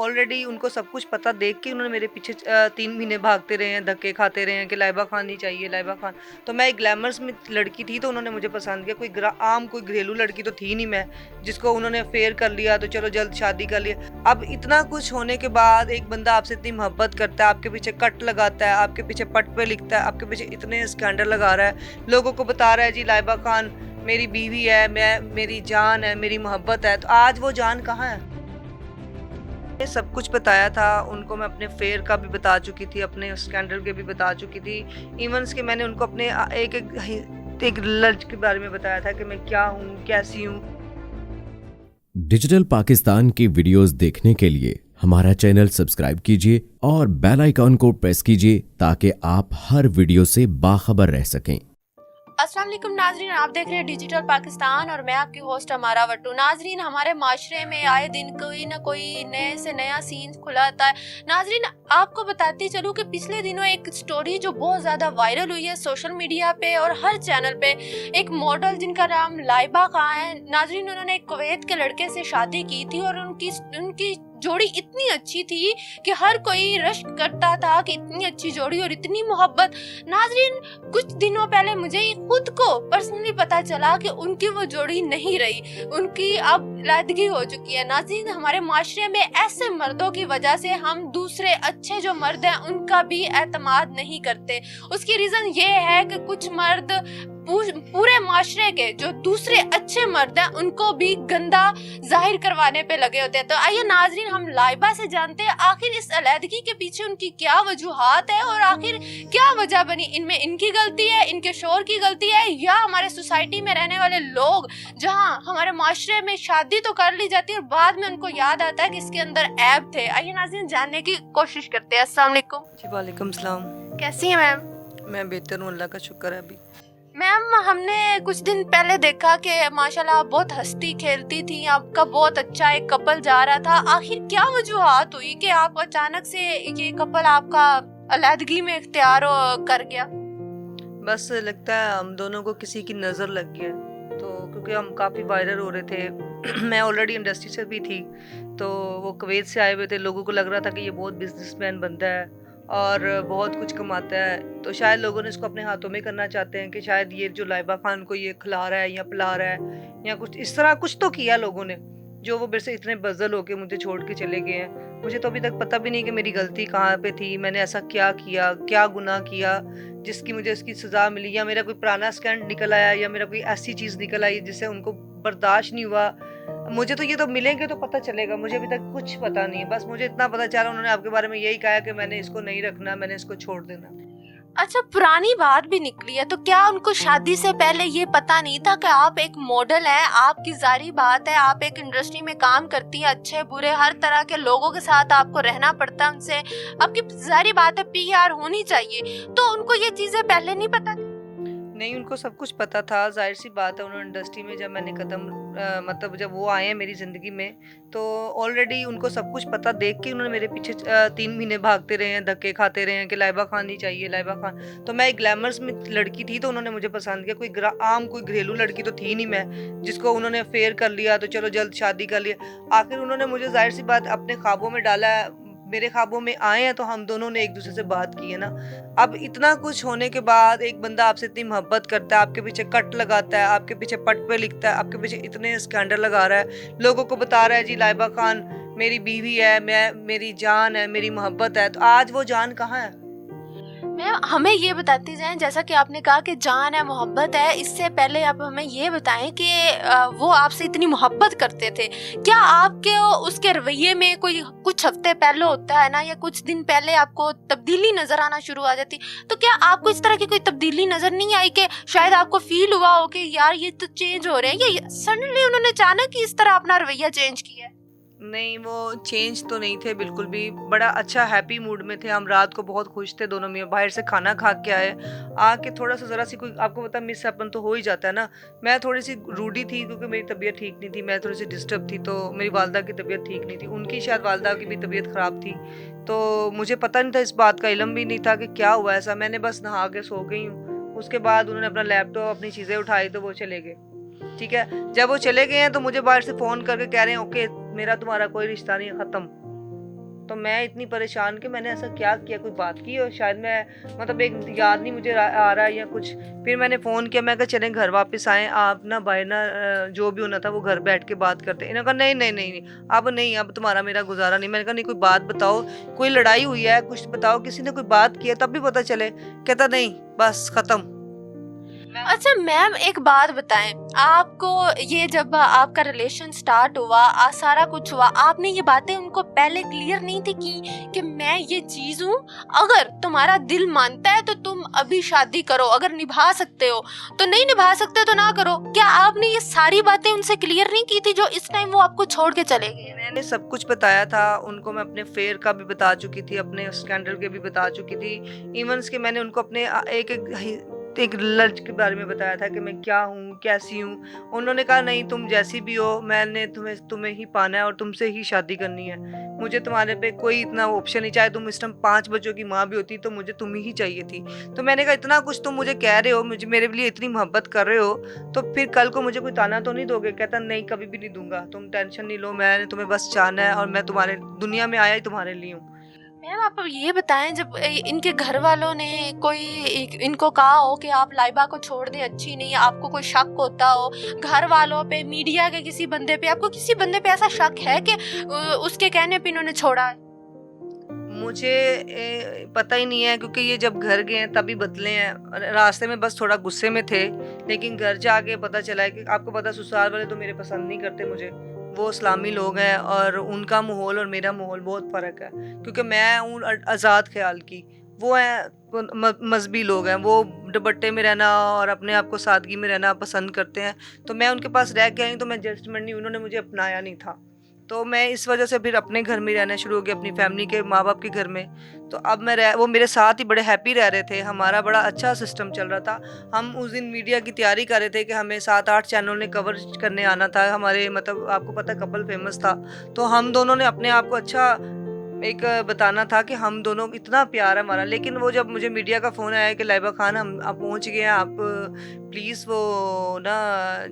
Already उनको सब कुछ पता देख के उन्होंने मेरे पीछे 3 महीने भागते रहे हैं, धक्के खाते रहे हैं कि लाइबा खान ही चाहिए, लाइबा खान। तो मैं एक ग्लैमरस में लड़की थी तो उन्होंने मुझे पसंद किया, कोई आम कोई घरेलू लड़की तो थी नहीं मैं, जिसको उन्होंने अफेयर कर लिया तो चलो जल्द शादी कर लिया। अब इतना कुछ होने के बाद एक बंदा आपसे इतनी मोहब्बत करता है, आपके पीछे कट लगाता है, आपके पीछे पट पे लिखता है, आपके पीछे इतने स्कैंडल लगा रहा है, लोगों को बता रहा है जी लाइबा खान मेरी बीवी है, मेरी जान है, मेरी मोहब्बत है। तो आज वो जान कहाँ है? ये सब कुछ बताया था उनको, मैं अपने अफेयर का भी बता चुकी थी, अपने स्कैंडल के भी बता चुकी थी। इवंस के मैंने उनको अपने एक लड़के के बारे में बताया था कि मैं क्या हूँ, कैसी हूँ। डिजिटल पाकिस्तान की वीडियोस देखने के लिए हमारा चैनल सब्सक्राइब कीजिए और बेल आइकॉन को प्रेस कीजिए ताकि आप हर वीडियो से बाखबर रह सकें। अस्सलाम वालेकुम नाजरीन, आप देख रहे हैं डिजिटल पाकिस्तान और मैं आपकी होस्ट हमारा वट्टू। नाजरीन, हमारे माशरे में आए दिन कोई ना कोई नए से नया सीन खुला आता है। नाजरीन, आपको बताती चलूँ कि पिछले दिनों एक स्टोरी जो बहुत ज़्यादा वायरल हुई है सोशल मीडिया पे और हर चैनल पे, एक मॉडल जिनका नाम लाइबा खान है। नाजरीन, उन्होंने एक कुवैत के लड़के से शादी की थी और उनकी जोड़ी इतनी अच्छी थी कि हर कोई रश्क करता था कि इतनी अच्छी जोड़ी और इतनी मोहब्बत। नाजरीन, कुछ दिनों पहले मुझे खुद को पर्सनली पता चला कि उनकी वो जोड़ी नहीं रही, उनकी अब अलहदगी हो चुकी है। नाजरीन, हमारे माशरे में ऐसे मर्दों की वजह से हम दूसरे अच्छे जो मर्द हैं उनका भी एतमाद नहीं करते। उसकी रीजन ये है कि कुछ मर्द पूरे माशरे के जो दूसरे अच्छे मर्द हैं उनको भी गंदा जाहिर करवाने पे लगे होते हैं। तो आइए नाजरीन, हम लाइबा से जानते हैं आखिर इस अलहदगी के पीछे उनकी क्या वजूहात है और आखिर क्या वजह बनी। इनमें इनकी गलती है, इनके शोहर की गलती है, या हमारे सोसाइटी में रहने वाले लोग, जहां हमारे माशरे में शादी तो कर ली जाती है और बाद में उनको याद आता है कि इसके अंदर ऐब थे। आइए नाजरीन, जानने की कोशिश करते हैं। अस्सलाम वालेकुम। जी वालेकुम सलाम। कैसी हैं मैम? मैं बेहतर हूँ, अल्लाह का शुक्र है। अभी मैम, हमने कुछ दिन पहले देखा कि माशाल्लाह आप बहुत हंसती खेलती थी, आपका बहुत अच्छा एक कपल जा रहा था। आखिर क्या वजूहात हुई कि आप अचानक से ये कपल आपका अलहदगी में इख्तियार कर गया? बस लगता है हम दोनों को किसी की नज़र लग गया, तो क्योंकि हम काफ़ी वायरल हो रहे थे मैं ऑलरेडी इंडस्ट्री से भी थी, तो वो कुवैत से आए हुए थे, लोगों को लग रहा था कि ये बहुत बिजनेसमैन बंदा है और बहुत कुछ कमाता है, तो शायद लोगों ने इसको अपने हाथों में करना चाहते हैं कि शायद ये जो लाइबा खान को ये खिला रहा है या पिला रहा है या कुछ इस तरह कुछ तो किया लोगों ने, जो वो मेरे से इतने बज़ल होके मुझे छोड़ के चले गए हैं। मुझे तो अभी तक पता भी नहीं कि मेरी गलती कहाँ पे थी, मैंने ऐसा क्या किया, क्या गुनाह किया जिसकी मुझे इसकी सज़ा मिली, या मेरा कोई पुराना स्कैंड निकल आया या मेरा कोई ऐसी चीज़ निकल आई जिससे उनको बर्दाश्त नहीं हुआ। मुझे तो ये तो मिलेंगे तो पता चलेगा, मुझे अभी तक कुछ पता नहीं है। बस मुझे इतना पता चला उन्होंने आपके बारे में यही कहा कि मैंने इसको नहीं रखना, मैंने इसको छोड़ देना। अच्छा, पुरानी बात भी निकली है, तो क्या उनको शादी से पहले ये पता नहीं था कि आप एक मॉडल हैं? आपकी जारी बात है, आप एक इंडस्ट्री में काम करती हैं, अच्छे बुरे हर तरह के लोगों के साथ आपको रहना पड़ता है, उनसे आपकी जारी बात है पीआर होनी चाहिए, तो उनको ये चीजें पहले नहीं पता थी? नहीं, उनको सब कुछ पता था, ज़ाहिर सी बात है। उन्होंने इंडस्ट्री में जब मैंने कदम मतलब जब वो आए हैं मेरी ज़िंदगी में, तो ऑलरेडी उनको सब कुछ पता देख के उन्होंने मेरे पीछे 3 महीने भागते रहे हैं, धक्के खाते रहे हैं कि लाइबा खान ही चाहिए, लाइबा खान। तो मैं एक ग्लैमरस में लड़की थी तो उन्होंने मुझे पसंद किया, कोई आम कोई घरेलू लड़की तो थी नहीं मैं, जिसको उन्होंने अफेयर कर लिया तो चलो जल्द शादी कर लिया। आखिर उन्होंने मुझे ज़ाहिर सी बात अपने ख्वाबों में डाला, मेरे ख्वाबों में आए हैं तो हम दोनों ने एक दूसरे से बात की है ना। अब इतना कुछ होने के बाद एक बंदा आपसे इतनी मोहब्बत करता है, आपके पीछे कट लगाता है, आपके पीछे पट पे लिखता है, आपके पीछे इतने स्कैंडल लगा रहा है, लोगों को बता रहा है जी लाइबा खान मेरी बीवी है, मेरी जान है, मेरी मोहब्बत है। तो आज वो जान कहाँ है? मैम, हमें ये बताती जाएं, जैसा कि आपने कहा कि जान है, मोहब्बत है, इससे पहले आप हमें ये बताएं कि वो आपसे इतनी मोहब्बत करते थे, क्या आपके उसके रवैये में कोई कुछ हफ्ते पहले होता है ना, या कुछ दिन पहले आपको तब्दीली नजर आना शुरू आ जाती, तो क्या आपको इस तरह की कोई तब्दीली नजर नहीं आई कि शायद आपको फील हुआ हो कि यार ये तो चेंज हो रहे हैं, या सडनली उन्होंने अचानक ही इस तरह अपना रवैया चेंज किया है? नहीं, वो चेंज तो नहीं थे बिल्कुल भी, बड़ा अच्छा हैप्पी मूड में थे हम, रात को बहुत खुश थे दोनों में, बाहर से खाना खा के आए, आके थोड़ा सा ज़रा सी कोई आपको पता मिस अपन तो हो ही जाता है ना। मैं थोड़ी सी रूडी थी क्योंकि मेरी तबीयत ठीक नहीं थी, मैं थोड़ी सी डिस्टर्ब थी, तो मेरी वालदा की तबीयत ठीक नहीं थी, उनकी शायद वालदा की भी तबीयत ख़राब थी, तो मुझे पता नहीं था, इस बात का इल्म भी नहीं था कि क्या हुआ ऐसा। मैंने बस नहा के सो गई हूँ, उसके बाद उन्होंने अपना लैपटॉप अपनी चीज़ें उठाई तो वो चले गए। ठीक है, जब वो चले गए हैं तो मुझे बाहर से फ़ोन करके कह रहे हैं ओके मेरा तुम्हारा कोई रिश्ता नहीं है, ख़त्म। तो मैं इतनी परेशान कि मैंने ऐसा क्या किया, कोई बात की और शायद मैं मतलब एक याद नहीं मुझे आ रहा है या कुछ। फिर मैंने फ़ोन किया, मैं कहा चलें घर वापस आएँ, आप ना भाई ना जो भी होना था वो घर बैठ के बात करते। इन्होंने कहा नहीं, नहीं, नहीं, नहीं, अब नहीं, अब तुम्हारा मेरा गुज़ारा नहीं। मैंने कहा नहीं, कोई बात बताओ, कोई लड़ाई हुई है, कुछ बताओ, किसी ने कोई बात की है तब भी पता चले। कहता नहीं, बस ख़त्म। अच्छा मैम, एक बात बताएं, आपको ये जब आपका रिलेशन स्टार्ट हुआ, सारा कुछ हुआ, आपने ये बातें उनको पहले क्लियर नहीं थी कि मैं ये चीज हूँ, अगर तुम्हारा दिल मानता है तो तुम अभी शादी करो, अगर निभा सकते हो तो, नहीं निभा सकते तो ना करो? क्या आपने ये सारी बातें उनसे क्लियर नहीं की थी जो इस टाइम वो आपको छोड़ के चले गए? मैंने सब कुछ बताया था उनको, मैं अपने फेयर का भी बता चुकी थी, अपने स्कैंडल के भी बता चुकी थी, इवंस के मैंने उनको अपने एक लर्ज के बारे में बताया था कि मैं क्या हूँ, कैसी हूँ। उन्होंने कहा नहीं, तुम जैसी भी हो, मैंने तुम्हें ही पाना है और तुमसे ही शादी करनी है, मुझे तुम्हारे पे कोई इतना ऑप्शन नहीं, चाहे तुम इस टाइम 5 बच्चों की माँ भी होती तो मुझे तुम ही चाहिए थी। तो मैंने कहा इतना कुछ तुम मुझे कह रहे हो, मुझे मेरे लिए इतनी मोहब्बत कर रहे हो, तो फिर कल को मुझे कोई ताना तो नहीं दोगे? कहता नहीं, कभी भी नहीं दूंगा, तुम टेंशन नहीं लो, मैंने तुम्हें बस चाहना है और मैं तुम्हारे दुनिया में आया ही तुम्हारे लिए हूँ। मैम आप ये बताएं, जब इनके घर वालों ने कोई इनको कहा हो कि आप लाइबा को छोड़ दें, अच्छी नहीं है, आपको कोई शक होता हो घर वालों पे, मीडिया के किसी बंदे पे, आपको किसी बंदे पे ऐसा शक है कि उसके कहने पे इन्होंने छोड़ा है? मुझे पता ही नहीं है, क्योंकि ये जब घर गए हैं तभी बदले हैं, रास्ते में बस थोड़ा गुस्से में थे, लेकिन घर जाके पता चला है कि आपको पता, ससुराल वाले तो मेरे पसंद नहीं करते मुझे, वो इस्लामी लोग हैं और उनका माहौल और मेरा माहौल बहुत फ़र्क है, क्योंकि मैं हूँ आज़ाद ख्याल की, वो हैं मजहबी लोग हैं, वो दुपट्टे में रहना और अपने आप को सादगी में रहना पसंद करते हैं। तो मैं उनके पास रह के आई तो मैं जजमेंट नहीं, उन्होंने मुझे अपनाया नहीं था, तो मैं इस वजह से फिर अपने घर में रहना शुरू हो गया, अपनी फैमिली के माँ बाप के घर में। तो अब वो मेरे साथ ही बड़े हैप्पी रह रहे थे, हमारा बड़ा अच्छा सिस्टम चल रहा था। हम उस दिन मीडिया की तैयारी कर रहे थे कि हमें 7-8 चैनल ने कवर करने आना था, हमारे मतलब आपको पता कपल फेमस था, तो हम दोनों ने अपने आप को अच्छा एक बताना था कि हम दोनों इतना प्यार है हमारा। लेकिन वो जब मुझे मीडिया का फ़ोन आया कि लाइबा खान हम आप पहुँच गए हैं, आप प्लीज़ वो ना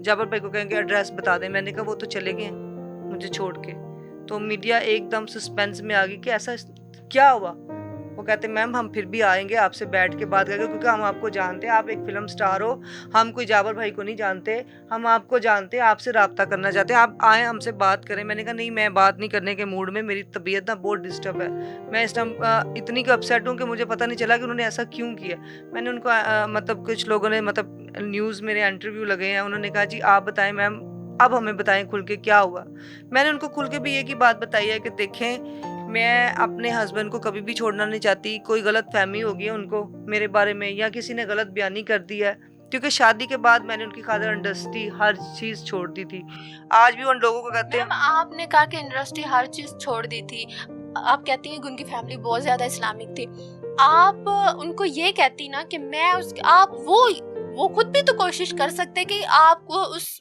जाबर भाई को कहेंगे एड्रेस बता दें। मैंने कहा वो तो चले गए हैं मुझे छोड़ के। तो मीडिया एकदम सस्पेंस में आ गई कि ऐसा क्या हुआ? वो कहते मैम हम फिर भी आएंगे, आपसे बैठ के बात करेंगे, क्योंकि हम आपको जानते हैं, आप एक फिल्म स्टार हो, हम कोई जाबर भाई को नहीं जानते, हम आपको जानते हैं, आपसे रब्ता करना चाहते हैं, आप आएँ हमसे बात करें। मैंने कहा नहीं, मैं बात नहीं करने के मूड में, मेरी तबीयत ना बहुत डिस्टर्ब है, मैं इस टाइम इतनी का अपसेट हूँ कि मुझे पता नहीं चला कि उन्होंने ऐसा क्यों किया। मैंने उनको मतलब कुछ लोगों ने मतलब न्यूज़ मेरे इंटरव्यू लगे हैं, उन्होंने कहा जी आप बताएं मैम, अब हमें बताएं खुल के क्या हुआ। मैंने उनको खुल के भी एक ही बात बताई है कि देखें, मैं अपने हस्बैंड को कभी भी छोड़ना नहीं चाहती, कोई गलत फहमी हो गई है उनको मेरे बारे में, या किसी ने गलत बयानी कर दी है, क्योंकि शादी के बाद मैंने उनकी खातिर इंडस्ट्री हर चीज़ छोड़ दी थी। आज भी उन लोगों को कहते हैं, आपने कहा कि इंडस्ट्री हर चीज छोड़ दी थी, आप कहती हैं कि उनकी फैमिली बहुत ज्यादा इस्लामिक थी, आप उनको ये कहती ना कि मैं उस आप वो खुद भी तो कोशिश कर सकते कि आपको उस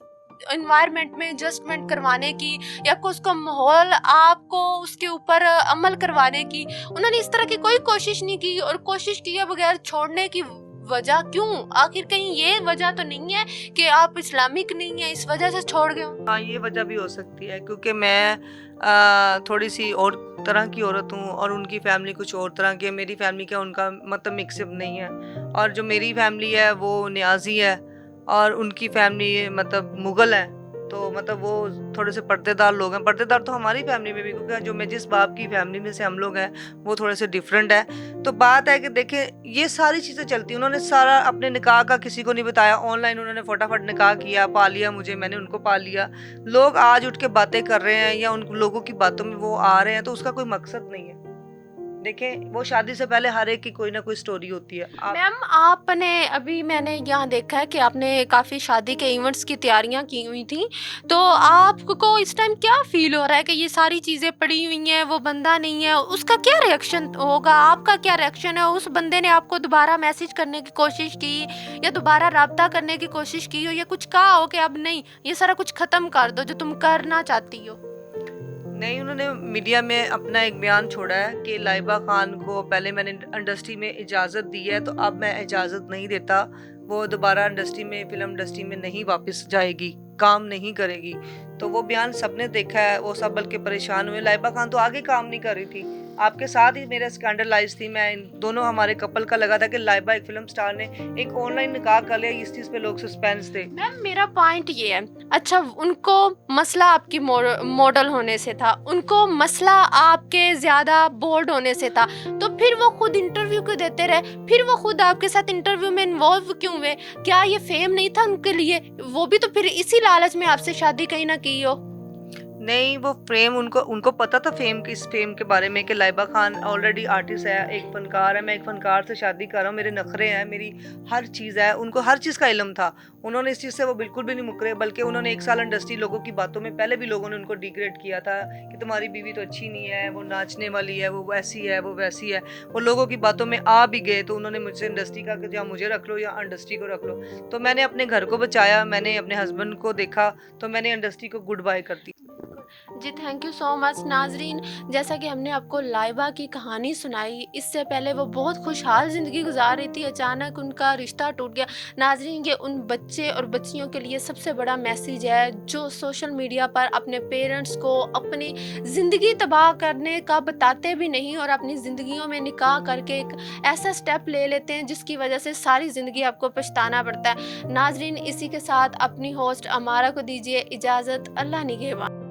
एनवायरनमेंट में एडजस्टमेंट करवाने की, या आपको उसका माहौल, आपको उसके ऊपर अमल करवाने की। उन्होंने इस तरह की कोई कोशिश नहीं की, और कोशिश किए बगैर छोड़ने की वजह क्यों? आखिर कहीं ये वजह तो नहीं है कि आप इस्लामिक नहीं है इस वजह से छोड़ गए हो? हाँ ये वजह भी हो सकती है, क्योंकि मैं थोड़ी सी और तरह की औरत हूँ और उनकी फैमिली कुछ और तरह की है। मेरी फैमिली क्या उनका मतलब मिक्सअप नहीं है, और जो मेरी फैमिली है वो न्याजी है और उनकी फैमिली मतलब मुगल है, तो मतलब वो थोड़े से पर्देदार लोग हैं। पर्देदार तो हमारी फैमिली में भी, क्योंकि जो मैं जिस बाप की फैमिली में से हम लोग हैं वो थोड़े से डिफरेंट है। तो बात है कि देखें ये सारी चीज़ें चलती हैं। उन्होंने सारा अपने निकाह का किसी को नहीं बताया, ऑनलाइन उन्होंने फटाफट निकाह किया, पा लिया मुझे, मैंने उनको पा लिया। लोग आज उठ के बातें कर रहे हैं या उन लोगों की बातों में वो आ रहे हैं, तो उसका कोई मकसद नहीं है। देखें वो शादी से पहले हर एक की कोई ना कोई स्टोरी होती है। मैम आपने अभी, मैंने यहाँ देखा है कि आपने काफ़ी शादी के इवेंट्स की तैयारियां की हुई थी, तो आपको इस टाइम क्या फील हो रहा है कि ये सारी चीज़ें पड़ी हुई हैं, वो बंदा नहीं है, उसका क्या रिएक्शन होगा? आपका क्या रिएक्शन है? उस बंदे ने आपको दोबारा मैसेज करने की कोशिश की, या दोबारा रब्ता करने की कोशिश की हो, या कुछ कहा हो कि अब नहीं, ये सारा कुछ ख़त्म कर दो जो तुम करना चाहती हो? नहीं, उन्होंने मीडिया में अपना एक बयान छोड़ा है कि लाइबा खान को पहले मैंने इंडस्ट्री में इजाज़त दी है, तो अब मैं इजाज़त नहीं देता, वो दोबारा इंडस्ट्री में, फिल्म इंडस्ट्री में नहीं वापस जाएगी, काम नहीं करेगी। तो वो बयान सबने देखा है, वो सब बल्कि परेशान हुए। लाइबा खान तो आगे काम नहीं कर रही थी, आपके साथ ही मेरा स्कैंडलाइज थी। मैं इन दोनों हमारे कपल का लगा था कि लाइबा एक फिल्म स्टार ने एक ऑनलाइन निकाह कर लिया, इस चीज़ पे लोग सस्पेंस थे। मैम मेरा पॉइंट ये है, अच्छा उनको मसला आपकी मॉडल होने से था, उनको मसला आपके ज़्यादा बोल्ड होने से था, तो फिर वो खुद इंटरव्यू क्यों देते रहे, फिर वो खुद आपके साथ इंटरव्यू में इन्वॉल्व क्यों हुए? क्या ये फेम नहीं था उनके लिए? वो भी तो फिर इसी लालच में आपसे शादी कहीं ना की हो। नहीं, वो फेम उनको उनको पता था फेम की, इस फेम के बारे में कि लाइबा खान ऑलरेडी आर्टिस्ट है, एक फनकार है, मैं एक फनकार से शादी कर रहा हूँ, मेरे नखरे हैं, मेरी हर चीज़ है, उनको हर चीज़ का इल्म था। उन्होंने इस चीज़ से वो बिल्कुल भी नहीं मुकरे, बल्कि उन्होंने 1 साल इंडस्ट्री लोगों की बातों में, पहले भी लोगों ने उनको डिग्रेड किया था कि तुम्हारी बीवी तो अच्छी नहीं है, वो नाचने वाली है, वो ऐसी है, वो वैसी है। वो लोगों की बातों में आ भी गए, तो उन्होंने मुझसे इंडस्ट्री का कि या मुझे रख लो या इंडस्ट्री को रख लो। तो मैंने अपने घर को बचाया, मैंने अपने हस्बैंड को देखा, तो मैंने इंडस्ट्री को गुड बाय कर दी। जी थैंक यू सो मच नाजरीन, जैसा कि हमने आपको लाइबा की कहानी सुनाई, इससे पहले वो बहुत खुशहाल ज़िंदगी गुजार रही थी, अचानक उनका रिश्ता टूट गया। नाजरीन ये उन बच्चे और बच्चियों के लिए सबसे बड़ा मैसेज है जो सोशल मीडिया पर अपने पेरेंट्स को अपनी ज़िंदगी तबाह करने का बताते भी नहीं और अपनी ज़िंदगियों में निकाह करके एक ऐसा स्टेप ले लेते हैं जिसकी वजह से सारी ज़िंदगी आपको पछताना पड़ता है। नाजरीन इसी के साथ अपनी होस्ट अमारा को दीजिए इजाज़त, अल्लाह निगहबान।